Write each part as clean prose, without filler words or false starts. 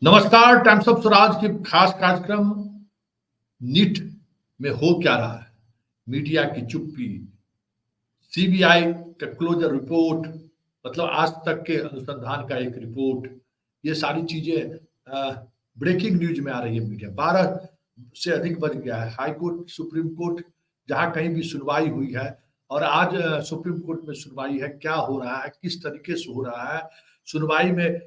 नमस्कार। Times of Swaraj की खास कार्यक्रम नीट में हो क्या रहा है, मीडिया की चुप्पी, सीबीआई का क्लोजर रिपोर्ट, मतलब आज तक के अनुसंधान का एक रिपोर्ट, ये सारी चीजें ब्रेकिंग न्यूज में आ रही है। मीडिया 12 से अधिक बज गया है। हाई कोर्ट, सुप्रीम कोर्ट, जहां कहीं भी सुनवाई हुई है और आज सुप्रीम कोर्ट में सुनवाई है। क्या हो रहा है, किस तरीके से हो रहा है, सुनवाई में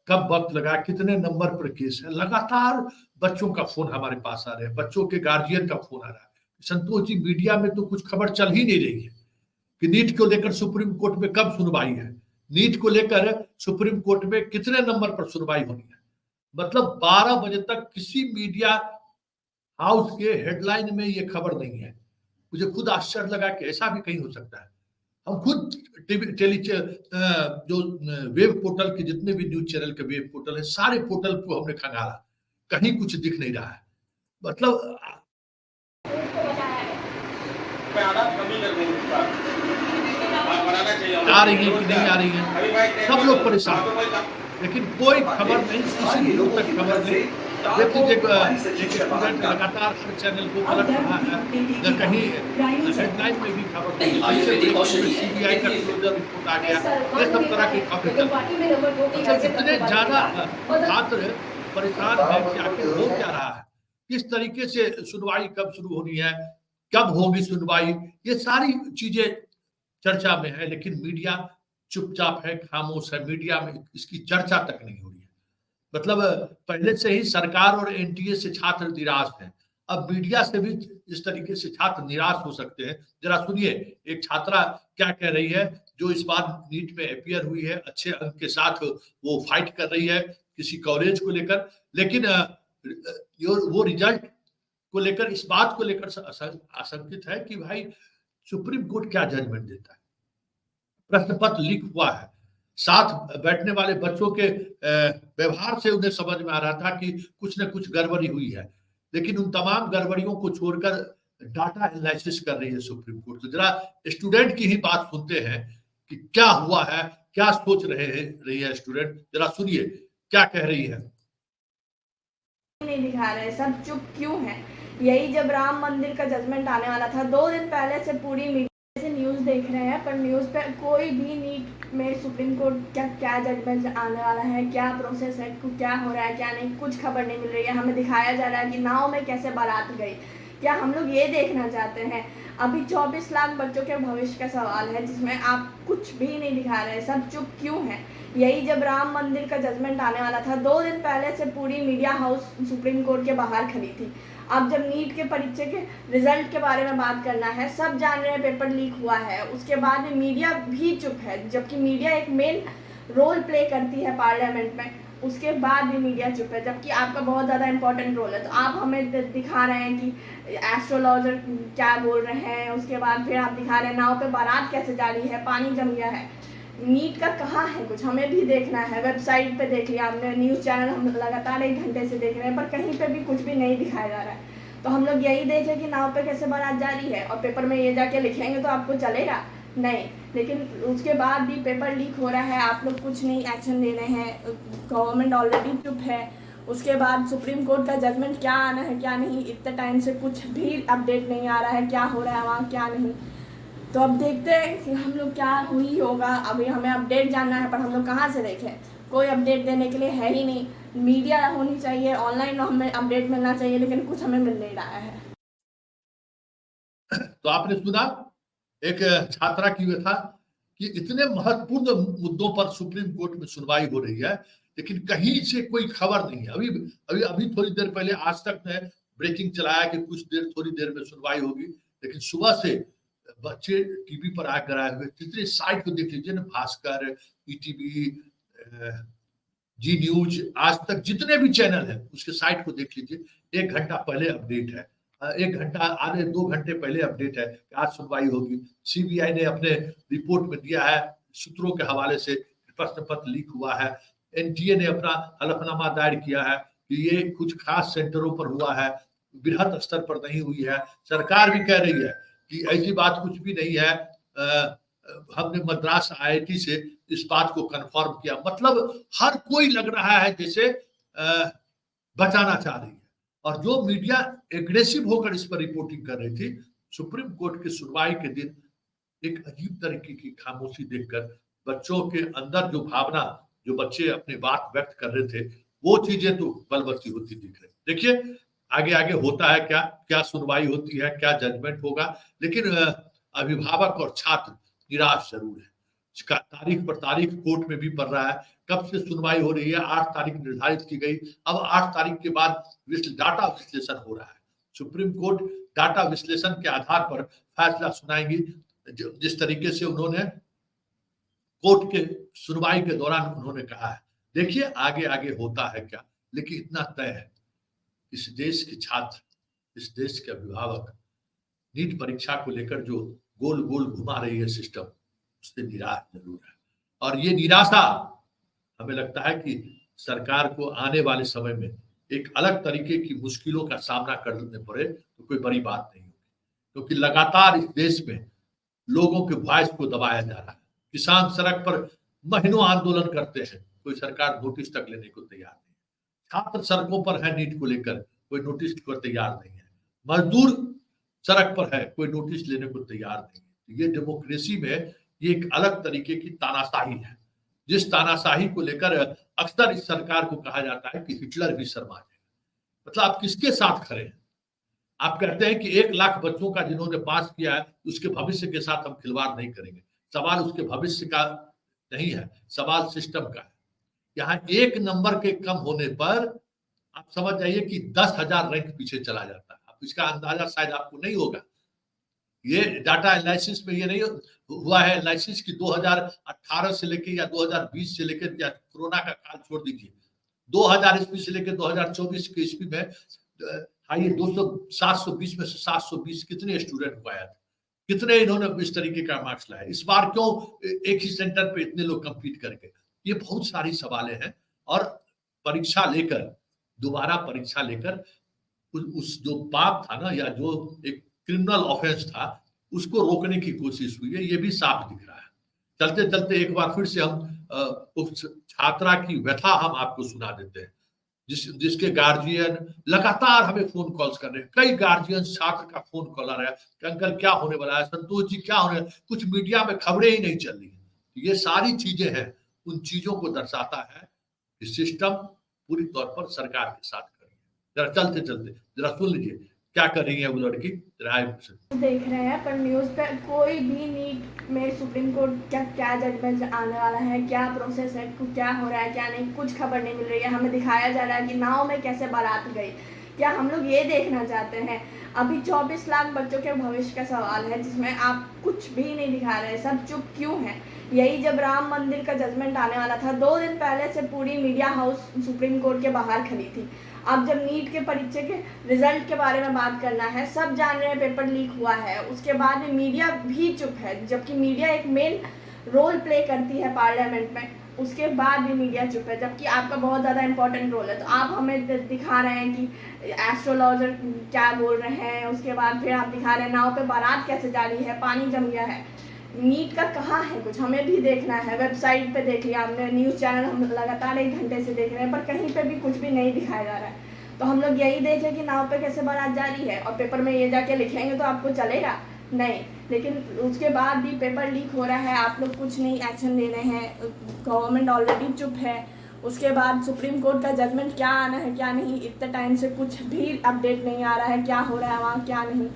कब वक्त लगा, कितने नंबर पर केस है। लगातार बच्चों का फोन हमारे पास आ रहे हैं, बच्चों के गार्जियन का फोन आ रहा है। संतोष जी, मीडिया में तो कुछ खबर चल ही नहीं रही है कि नीट को लेकर सुप्रीम कोर्ट में कब सुनवाई है, नीट को लेकर सुप्रीम कोर्ट में कितने नंबर पर सुनवाई होनी है। मतलब 12 बजे तक किसी मीडिया हाउस के हेडलाइन में ये खबर नहीं है। मुझे खुद आश्चर्य लगा कि ऐसा भी कहीं हो सकता है। हम खुद टीवी टेली जो वेब पोर्टल के जितने भी न्यूज चैनल के वेब पोर्टल है, सारे पोर्टल को हमने खंगाला, कहीं कुछ दिख नहीं रहा है। मतलब आ रही है कि नहीं आ रही है, सब लोग परेशान, लेकिन कोई खबर नहीं, किसी दूर तक खबर नहीं। देखिए, एक स्टूडेंट लगातार हर चैनल को पलट रहा है, न कहीं हेडलाइन में भी खबर नहीं। सीबीआई का क्लोजर रिपोर्ट आ गया, ये सब तरह की खबरें चल रही हैं। मतलब इतने ज्यादा छात्र परेशान है कि आखिर हो क्या रहा है, किस तरीके से सुनवाई कब शुरू होनी है, कब होगी सुनवाई, ये सारी चीजें चर्चा में है। लेकिन मीडिया चुपचाप है, खामोश है, मीडिया में इसकी चर्चा तक नहीं हो रही है। मतलब पहले से ही सरकार और एनटीए से छात्र निराश हैं, अब मीडिया से भी इस तरीके से छात्र निराश हो सकते हैं। जरा सुनिए, एक छात्रा क्या कह रही है, जो इस बार नीट में अपियर हुई है, अच्छे अंक के साथ वो फाइट कर रही है किसी कॉलेज को लेकर, लेकिन वो रिजल्ट को लेकर, इस बात को लेकर आशंकित है कि भाई सुप्रीम कोर्ट क्या जजमेंट देता है। प्रश्न पत्र लीक हुआ है, साथ बैठने वाले बच्चों के व्यवहार से उन्हें समझ में आ रहा था कि कुछ न कुछ गड़बड़ी हुई है, लेकिन उन तमाम गड़बड़ियों को छोड़कर डाटा एनालिसिस कर रही है सुप्रीम कोर्ट। तो जरा स्टूडेंट की ही बात सुनते हैं कि क्या हुआ है, क्या सोच रही है स्टूडेंट। जरा सुनिए क्या कह रही है। नहीं दिखा रहे, सब चुप क्यों है। यही जब राम मंदिर का जजमेंट आने वाला था, 2 दिन पहले से पूरी मीडिया से न्यूज़ देख रहे हैं, पर न्यूज़ पे कोई भी नीट में सुप्रीम कोर्ट क्या क्या जजमेंट आने वाला है, क्या प्रोसेस है, क्या हो रहा है, क्या नहीं, कुछ खबर नहीं मिल रही है। हमें दिखाया जा रहा है कि नाव में कैसे बारात गई। क्या हम लोग ये देखना चाहते हैं? अभी 24 लाख बच्चों के भविष्य का सवाल है, जिसमें आप कुछ भी नहीं दिखा रहे, सब चुप क्यों है। यही जब राम मंदिर का जजमेंट आने वाला था, 2 दिन पहले से पूरी मीडिया हाउस सुप्रीम कोर्ट के बाहर खड़ी थी। अब जब नीट के परीक्षा के रिजल्ट के बारे में बात करना है, सब जान रहे हैं पेपर लीक हुआ है, उसके बाद में मीडिया भी चुप है, जबकि मीडिया एक मेन रोल प्ले करती है पार्लियामेंट में। उसके बाद भी मीडिया चुप है, जबकि आपका बहुत ज़्यादा इंपॉर्टेंट रोल है। तो आप हमें दिखा रहे हैं कि एस्ट्रोलॉजर क्या बोल रहे हैं, उसके बाद फिर आप दिखा रहे हैं नाव पे बारात कैसे जा रही है, पानी जम गया है। नीट का कहाँ है कुछ, हमें भी देखना है। वेबसाइट पे देख लिया हमने, न्यूज़ चैनल हम लगातार 1 घंटे से देख रहे हैं, पर कहीं पे भी कुछ भी नहीं दिखाया जा रहा है। तो हम लोग यही देखें कि नाव पे कैसे बारात जा रही है, और पेपर में ये जाके लिखेंगे तो आपको चलेगा नहीं। लेकिन उसके बाद भी पेपर लीक हो रहा है, आप लोग कुछ नहीं एक्शन ले रहे हैं, गवर्नमेंट ऑलरेडी चुप है। उसके बाद सुप्रीम कोर्ट का जजमेंट क्या आना है क्या नहीं, इतने टाइम से कुछ भी अपडेट नहीं आ रहा है, क्या हो रहा है वहाँ क्या नहीं। तो अब देखते हैं कि हम लोग क्या हुई होगा। अभी हमें अपडेट जानना है, पर हम लोग कहाँ से देखें, कोई अपडेट देने के लिए है ही नहीं। मीडिया होनी चाहिए, ऑनलाइन हमें अपडेट मिलना चाहिए, लेकिन कुछ हमें मिल नहीं रहा है। तो आपने सुना एक छात्रा की व्यथा कि इतने महत्वपूर्ण मुद्दों पर सुप्रीम कोर्ट में सुनवाई हो रही है, लेकिन कहीं से कोई खबर नहीं है। अभी अभी अभी थोड़ी देर पहले आज तक ने ब्रेकिंग चलाया कि कुछ देर, थोड़ी देर में सुनवाई होगी, लेकिन सुबह से बच्चे टीवी पर आकर आए हुए, कितने साइट को देख लीजिए ना, भास्कर, ईटीवी, जी न्यूज, आज तक, जितने भी चैनल है उसके साइट को देख लीजिए। 1 घंटा पहले अपडेट है, 1 घंटा, आधे 2 घंटे पहले अपडेट है कि आज सुनवाई होगी। सीबीआई ने अपने रिपोर्ट में दिया है सूत्रों के हवाले से, प्रश्न पत्र लीक हुआ है। एनटीए ने अपना हलफनामा दायर किया है कि ये कुछ खास सेंटरों पर हुआ है, बृहद स्तर पर नहीं हुई है। सरकार भी कह रही है कि ऐसी बात कुछ भी नहीं है। हमने मद्रास आईआईटी से इस बात को कंफर्म किया। मतलब हर कोई लग रहा है जैसे बचाना चाह रही है। और जो मीडिया एग्रेसिव होकर इस पर रिपोर्टिंग कर रही थी, सुप्रीम कोर्ट की सुनवाई के दिन एक अजीब तरीके की खामोशी देखकर बच्चों के अंदर जो भावना, जो बच्चे अपनी बात व्यक्त कर रहे थे, वो चीजें तो बलवती होती दिख रही। देखिए आगे आगे होता है क्या, क्या सुनवाई होती है, क्या जजमेंट होगा, लेकिन अभिभावक और छात्र निराश जरूर है। तारीख पर तारीख कोर्ट में भी पड़ रहा है, कब से सुनवाई हो रही है, 8 तारीख निर्धारित की गई। अब 8 तारीख के बाद डाटा विश्लेषण हो रहा है। सुप्रीम कोर्ट डाटा विश्लेषण के आधार पर फैसला सुनाएगी। जिस तरीके से उन्होंने कोर्ट के सुनवाई के दौरान उन्होंने कहा है, देखिए आगे आगे होता है क्या, लेकिन इतना तय है, इस देश के छात्र, इस देश के अभिभावक नीट परीक्षा को लेकर जो गोल गोल घुमा रही है सिस्टम, उससे निराश जरूर है। और ये निराशा हमें लगता है कि सरकार को आने वाले समय में एक अलग तरीके की मुश्किलों का सामना करने पड़े तो कोई बड़ी बात नहीं होगी, क्योंकि लगातार इस देश में लोगों के वॉइस को दबाया जा रहा है। किसान सड़क पर महीनों आंदोलन करते हैं, कोई सरकार नोटिस तक लेने को तैयार नहीं। छात्र सड़कों पर है नीट को लेकर, कोई नोटिस को तैयार नहीं है। मजदूर सड़क पर है, कोई नोटिस लेने को तैयार नहीं है। ये डेमोक्रेसी में ये एक अलग तरीके की तानाशाही है, जिस तानाशाही को लेकर अक्सर इस सरकार को कहा जाता है कि हिटलर भी शर्मा जाएगा। मतलब आप किसके साथ खड़े हैं? आप कहते हैं कि 1 लाख बच्चों का जिन्होंने पास किया है, उसके भविष्य के साथ हम खिलवाड़ नहीं करेंगे। सवाल उसके भविष्य का नहीं है, सवाल सिस्टम का है। यहाँ 1 नंबर के कम होने पर आप समझ जाइए कि 10,000 रैंक पीछे चला जाता है। अब इसका अंदाजा शायद आपको नहीं होगा। ये डाटा एनालिसिस में ये नहीं हुआ है एनालिसिस की 2018 से लेके या 2020 से लेकर, या कोरोना का काल छोड़ दीजिए, 2000 ईस्वी से लेकर 2024 के ईस्वी में आइए 720 में से 720 कितने स्टूडेंट को आया था, कितने इन्होंने इस तरीके का मार्क्स लाया, इस बार क्यों एक ही सेंटर पे इतने लोग कंपीट करके। ये बहुत सारी सवालें हैं। और परीक्षा लेकर, दोबारा परीक्षा लेकर उस जो पाप था ना, या जो एक क्रिमिनल ऑफेंस था, उसको रोकने की कोशिश हुई है, ये भी साफ दिख रहा है। चलते चलते एक बार फिर से हम उस छात्रा की व्यथा हम आपको सुना देते हैं, जिसके गार्जियन लगातार हमें फोन कॉल्स कर रहे हैं। कई गार्जियन छात्र का फोन कॉल आ रहा है कि अंकल क्या होने वाला है, संतोष जी क्या होने वाला है, कुछ मीडिया में खबरें ही नहीं चल रही है। ये सारी चीजें हैं, उन चीजों को दर्शाता है कि सिस्टम पूरी तौर पर सरकार के साथ कर रही है। जरा चलते चलते जरा सुन लीजिए क्या कर रही है वो लड़की। देख रहे हैं पर न्यूज़ पे कोई भी नीट में सुप्रीम कोर्ट क्या जजमेंट आने वाला है, क्या प्रोसेस है, क्या हो रहा है, क्या नहीं, कुछ खबर नहीं मिल रही है। हमें दिखाया जा रहा है कि नाव में कैसे बारात गई। क्या हम लोग ये देखना चाहते हैं? अभी 24 लाख बच्चों के भविष्य का सवाल है, जिसमें आप कुछ भी नहीं दिखा रहे। सब चुप क्यों हैं? यही जब राम मंदिर का जजमेंट आने वाला था, 2 दिन पहले से पूरी मीडिया हाउस सुप्रीम कोर्ट के बाहर खड़ी थी। अब जब नीट के परीक्षा के रिजल्ट के बारे में बात करना है, सब जान रहे हैं पेपर लीक हुआ है, उसके बाद में मीडिया भी चुप है, जबकि मीडिया एक मेन रोल प्ले करती है पार्लियामेंट में। उसके बाद भी मीडिया चुप है, जबकि आपका बहुत ज़्यादा इंपॉर्टेंट रोल है। तो आप हमें दिखा रहे हैं कि एस्ट्रोलॉजर क्या बोल रहे हैं, उसके बाद फिर आप दिखा रहे हैं नाव पे बारात कैसे जा रही है, पानी जम गया है। नीट का कहाँ है कुछ? हमें भी देखना है। वेबसाइट पे देख लिया हमने, न्यूज़ चैनल हम लगातार 1 घंटे से देख रहे हैं, पर कहीं पे भी कुछ भी नहीं दिखाया जा रहा है। तो हम लोग यही देखें कि नाव पे कैसे बारात जा रही है, और पेपर में ये जाके लिखेंगे तो आपको चलेगा? नहीं। लेकिन उसके बाद भी पेपर लीक हो रहा है, आप लोग कुछ नहीं एक्शन ले रहे हैं, गवर्नमेंट ऑलरेडी चुप है। उसके बाद सुप्रीम कोर्ट का जजमेंट क्या आना है क्या नहीं, इतने टाइम से कुछ भी अपडेट नहीं आ रहा है, क्या हो रहा है वहाँ क्या नहीं।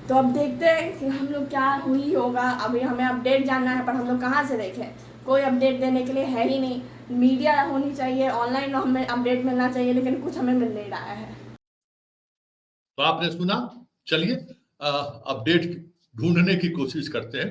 तो अब देखते हैं कि हम लोग क्या हुई होगा। अभी हमें अपडेट जानना है, पर हम लोग कहाँ से देखें? कोई अपडेट देने के लिए है ही नहीं। मीडिया होनी चाहिए, ऑनलाइन हमें अपडेट मिलना चाहिए, लेकिन कुछ हमें मिल नहीं रहा है। तो आपने सुना, चलिए अपडेट ढूंढने की कोशिश करते हैं।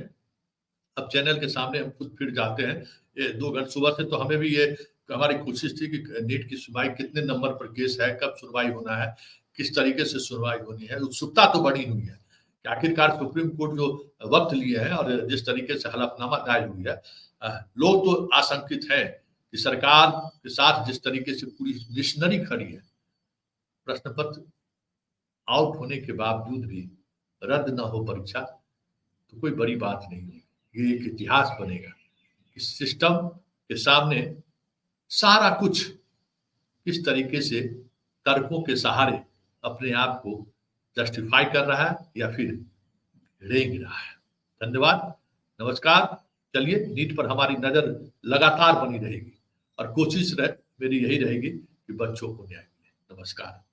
अब चैनल के सामने हम खुद फिर जाते हैं। ये 2 घंटे सुबह से तो हमें भी ये हमारी कोशिश थी कि नीट की सुनवाई कितने नंबर पर केस है, कब सुनवाई होना है, किस तरीके से सुनवाई होनी है। उत्सुकता तो बड़ी हुई है कि आखिरकार सुप्रीम कोर्ट जो वक्त लिए है और जिस तरीके से हलफनामा दायर हुई है, लोग तो आशंकित है कि सरकार के साथ जिस तरीके से पूरी मिशनरी खड़ी है, प्रश्न पत्र आउट होने के बावजूद भी रद्द न हो परीक्षा, तो कोई बड़ी बात नहीं है। ये एक इतिहास बनेगा। इस सिस्टम के सामने सारा कुछ किस तरीके से तर्कों के सहारे अपने आप को जस्टिफाई कर रहा है या फिर रेंग रहा है। धन्यवाद, नमस्कार। चलिए, नीट पर हमारी नजर लगातार बनी रहेगी और कोशिश मेरी यही रहेगी कि बच्चों को न्याय मिले। नमस्कार।